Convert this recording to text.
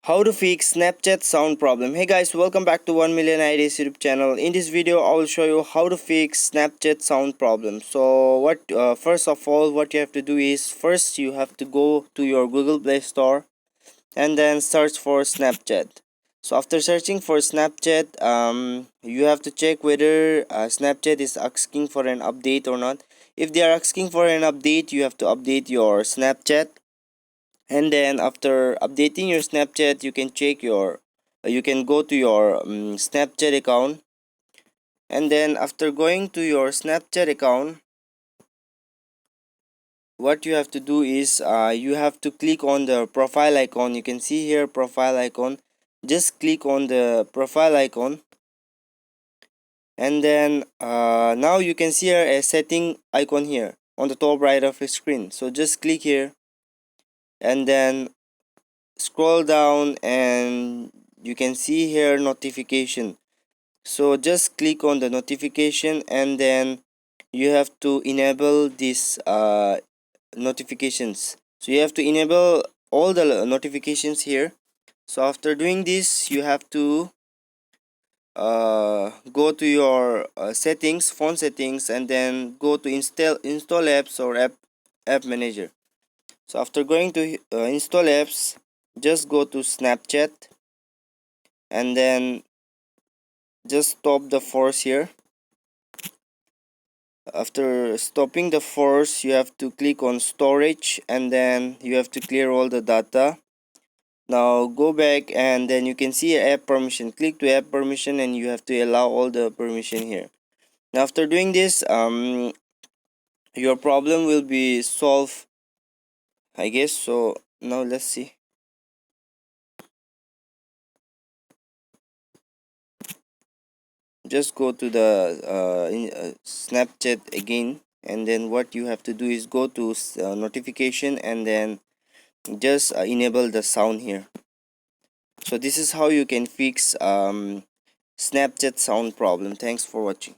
How to fix Snapchat sound problem. Hey guys, welcome back to 1 million ideas YouTube channel. In this video I will show you how to fix Snapchat sound problem. So first of all, what you have to do is, first you have to go to your Google Play Store and then search for Snapchat. So after searching for Snapchat, you have to check whether Snapchat is asking for an update or not. If they are asking for an update, you have to update your Snapchat, and then after updating your Snapchat, you can check your you can go to your Snapchat account, and then after going to your Snapchat account, what you have to do is, you have to click on the profile icon. You can see here profile icon. Just click on the profile icon, and then now you can see here a setting icon here on the top right of your screen. So just click here and then scroll down, and you can see here notification. So just click on the notification, and then you have to enable these notifications. So you have to enable all the notifications here. So after doing this, you have to go to your settings, phone settings, and then go to install apps or app manager. So after going to install apps, just go to Snapchat, and then just stop the force here. After stopping the force, you have to click on storage, and then you have to clear all the data. Now go back, and then you can see app permission. Click to app permission, and you have to allow all the permission here. Now after doing this, your problem will be solved, I guess. So now let's see. Just go to the Snapchat again, and then what you have to do is go to notification, and then just enable the sound here. So this is how you can fix Snapchat sound problem. Thanks for watching.